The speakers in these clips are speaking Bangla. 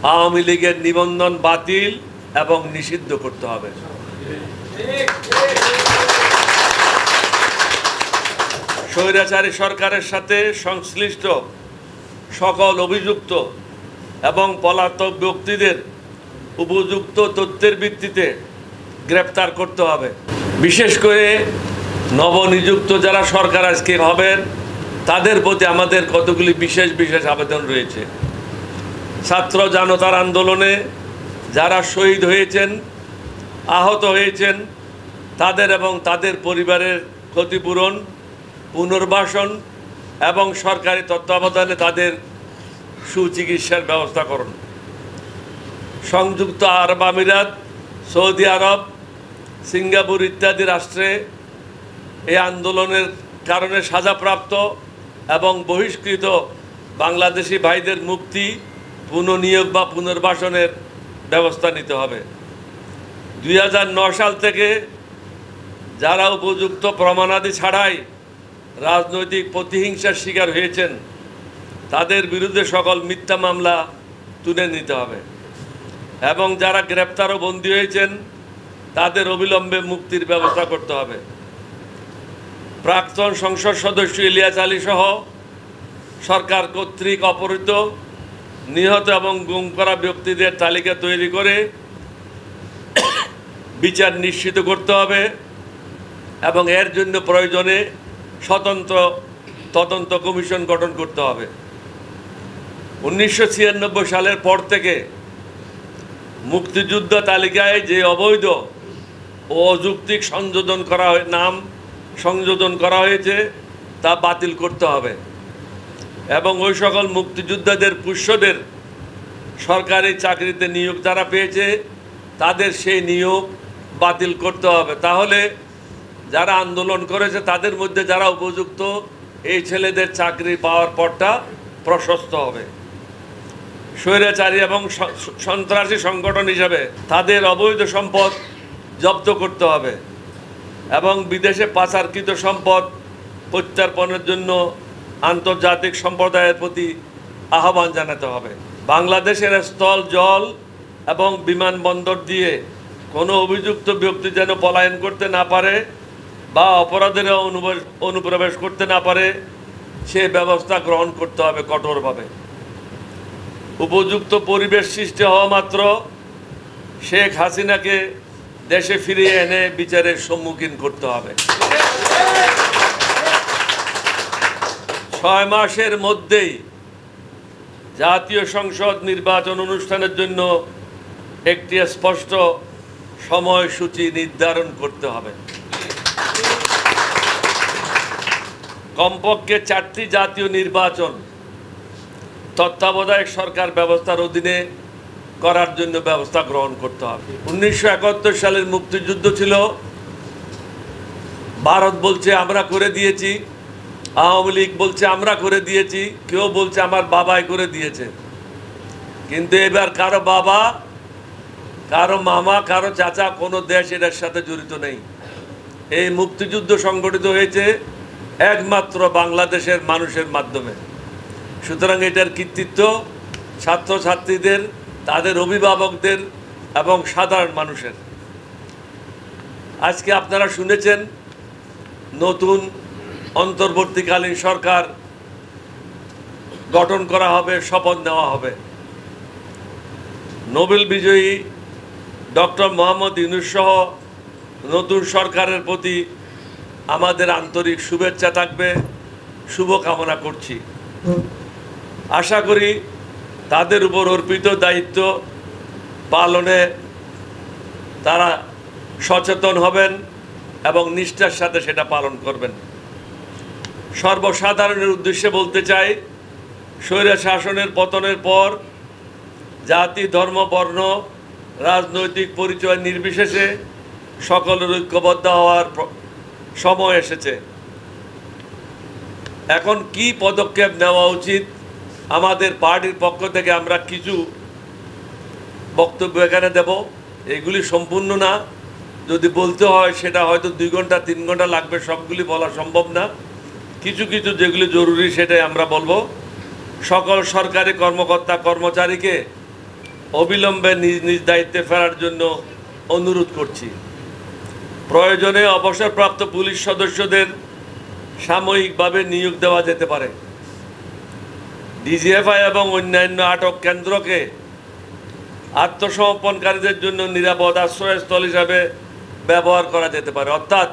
আওয়ামী লীগের নিবন্ধন বাতিল এবং নিষিদ্ধ করতে হবে। স্বৈরাচারী সরকারের সাথে সংশ্লিষ্ট সকল অভিযুক্ত এবং পলাতক ব্যক্তিদের উপযুক্ত তথ্যের ভিত্তিতে গ্রেপ্তার করতে হবে। বিশেষ করে নবনিযুক্ত যারা সরকার আজকে হবেন তাদের প্রতি আমাদের কতগুলি বিশেষ বিশেষ আবেদন রয়েছে। ছাত্র জনতার আন্দোলনে যারা শহীদ হয়েছেন, আহত হয়েছেন, তাদের এবং তাদের পরিবারের ক্ষতিপূরণ, পুনর্বাসন এবং সরকারি তত্ত্বাবধানে তাদের সুচিকিৎসার ব্যবস্থা করুন। সংযুক্ত আরব আমিরাত, সৌদি আরব, সিঙ্গাপুর ইত্যাদি রাষ্ট্রে এই আন্দোলনের কারণে সাজাপ্রাপ্ত এবং বহিষ্কৃত বাংলাদেশি ভাইদের মুক্তি, পুনর্নিয়োগ বা পুনর্বাসনের ব্যবস্থা নিতে হবে। 2009 সাল থেকে যারা উপযুক্ত প্রমাণাদি ছাড়াই রাজনৈতিক প্রতিহিংসার শিকার হয়েছেন তাদের বিরুদ্ধে সকল মিথ্যা মামলা তুলে নিতে হবে এবং যারা গ্রেপ্তার ও বন্দী হয়েছেন তাদের অবিলম্বে মুক্তির ব্যবস্থা করতে হবে। প্রাক্তন সংসদ সদস্য ইলিয়াস আলী সহ সরকার কর্তৃক অপহৃত, নিহত এবং গুম করা ব্যক্তিদের তালিকা তৈরি করে বিচার নিশ্চিত করতে হবে এবং এর জন্য প্রয়োজনে স্বতন্ত্র তদন্ত কমিশন গঠন করতে হবে। 1996 সালের পর থেকে মুক্তিযুদ্ধ তালিকায় যে অবৈধ ও অযৌক্তিক নাম সংযোজন করা হয়েছে তা বাতিল করতে হবে এবং ওই সকল মুক্তিযোদ্ধাদের পুষ্যদের সরকারি চাকরিতে নিয়োগ যারা পেয়েছে তাদের সেই নিয়োগ বাতিল করতে হবে। তাহলে যারা আন্দোলন করেছে তাদের মধ্যে যারা উপযুক্ত এই ছেলেদের চাকরি পাওয়ার পথটা প্রশস্ত হবে। স্বৈরাচারী এবং সন্ত্রাসী সংগঠন হিসাবে তাদের অবৈধ সম্পদ জব্দ করতে হবে এবং বিদেশে পাচারকৃত সম্পদ প্রত্যার্পণের জন্য আন্তর্জাতিক সম্প্রদায়ের প্রতি আহ্বান জানাতে হবে। বাংলাদেশের স্থল, জল এবং বিমানবন্দর দিয়ে কোনো অভিযুক্ত ব্যক্তি যেন পলায়ন করতে না পারে বা অপরাধের অনুপ্রবেশ করতে না পারে সে ব্যবস্থা গ্রহণ করতে হবে কঠোরভাবে। উপযুক্ত পরিবেশ সৃষ্টি হওয়া মাত্র শেখ হাসিনাকে দেশে ফিরিয়ে এনে বিচারের সম্মুখীন করতে হবে। 6 মাসের মধ্যেই জাতীয় সংসদ নির্বাচন অনুষ্ঠানের জন্য একটি স্পষ্ট সময়সূচি নির্ধারণ করতে হবে। কমপক্ষে 4টি জাতীয় নির্বাচন তত্ত্বাবধায়ক সরকার ব্যবস্থার অধীনে করার জন্য ব্যবস্থা গ্রহণ করতে হবে। 1971 সালের মুক্তিযুদ্ধ ছিল ভারত বলছে আমরা করে দিয়েছি, আওয়ামী লীগ বলছে আমরা করে দিয়েছি, কেউ বলছে আমার বাবাই করে দিয়েছে। কিন্তু এবার কারো বাবা, কারো মামা, কারো চাচা, কোনো দেশ এটার সাথে জড়িত নেই। এই মুক্তিযুদ্ধ সংগঠিত হয়েছে একমাত্র বাংলাদেশের মানুষের মাধ্যমে। সুতরাং এটার কৃতিত্ব ছাত্রছাত্রীদের, তাদের অভিভাবকদের এবং সাধারণ মানুষের। আজকে আপনারা শুনেছেন নতুন অন্তর্বর্তীকালীন সরকার গঠন করা হবে, শপথ নেওয়া হবে। নোবেল বিজয়ী ডক্টর মোহাম্মদ ইউনূস সহ নতুন সরকারের প্রতি আমাদের আন্তরিক শুভেচ্ছা থাকবে, শুভকামনা করছি। আশা করি তাদের উপর অর্পিত দায়িত্ব পালনে তারা সচেতন হবেন এবং নিষ্ঠার সাথে সেটা পালন করবেন। সর্বসাধারণের উদ্দেশ্যে বলতে চাই, স্বৈর শাসনের পতনের পর জাতি, ধর্ম, বর্ণ, রাজনৈতিক পরিচয় নির্বিশেষে সকলের ঐক্যবদ্ধ হওয়ার সময় এসেছে। এখন কি পদক্ষেপ নেওয়া উচিত, আমাদের পার্টির পক্ষ থেকে আমরা কিছু বক্তব্য এখানে দেব। এগুলি সম্পূর্ণ না, যদি বলতে হয় সেটা হয়তো 2 ঘন্টা 3 ঘন্টা লাগবে, সবগুলি বলা সম্ভব না। কিছু কিছু যেগুলি জরুরি সেটাই আমরা বলবো। সকল সরকারি কর্মকর্তা কর্মচারীকে অবিলম্বে নিজ নিজ দায়িত্বে ফেরার জন্য অনুরোধ করছি। প্রয়োজনে অবসরপ্রাপ্ত পুলিশ সদস্যদের সাময়িকভাবে নিয়োগ দেওয়া যেতে পারে। ডিজিএফআই এবং অন্যান্য আটক কেন্দ্রকে আত্মসমর্পণকারীদের জন্য নিরাপদ আশ্রয়স্থল হিসাবে ব্যবহার করা যেতে পারে। অর্থাৎ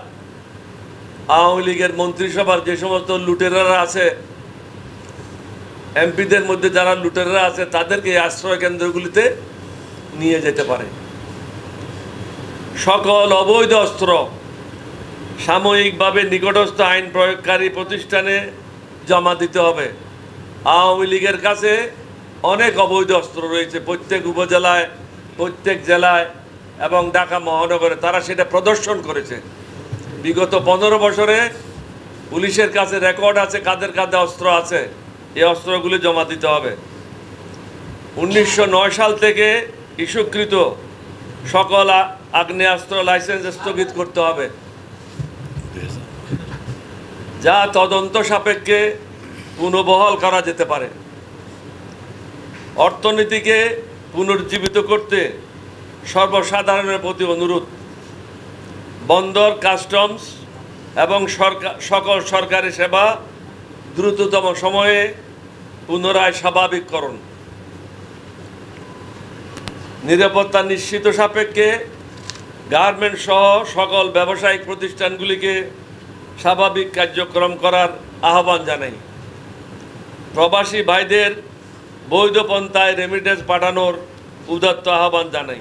আওয়ামী লীগের মন্ত্রিসভার যে সমস্ত লুটেরারা আছে, এমপিদের মধ্যে যারা লুটেরারা আছে, তাদেরকে এই আশ্রয় কেন্দ্রগুলিতে নিয়ে যেতে পারে। সকল অবৈধ অস্ত্র সাময়িকভাবে নিকটস্থ আইন প্রয়োগকারী প্রতিষ্ঠানে জমা দিতে হবে। আওয়ামী লীগের কাছে অনেক অবৈধ অস্ত্র রয়েছে, প্রত্যেক উপজেলায়, প্রত্যেক জেলায় এবং ঢাকা মহানগরে তারা সেটা প্রদর্শন করেছে। বিগত 15 বছরে পুলিশের কাছে রেকর্ড আছে কাদের কাঁধে অস্ত্র আছে। এই অস্ত্রগুলি জমা দিতে হবে। 1909 সাল থেকে ইস্যুকৃত সকল আগ্নেয়াস্ত্র লাইসেন্স স্থগিত করতে হবে, যা তদন্ত সাপেক্ষে পুনর্বহাল করা যেতে পারে। অর্থনীতিকে পুনর্জীবিত করতে সর্বসাধারণের প্রতি অনুরোধ, বন্দর, কাস্টমস এবং সকল সরকারি সেবা দ্রুততম সময়ে পুনরায় স্বাভাবিককরণ, নিরাপত্তা নিশ্চিত সাপেক্ষে গার্মেন্টস সহ সকল ব্যবসায়িক প্রতিষ্ঠানগুলিকে স্বাভাবিক কার্যক্রম করার আহ্বান জানাই। প্রবাসী ভাইদের বৈধ পন্থায় রেমিটেন্স পাঠানোর উদাত্ত আহ্বান জানাই।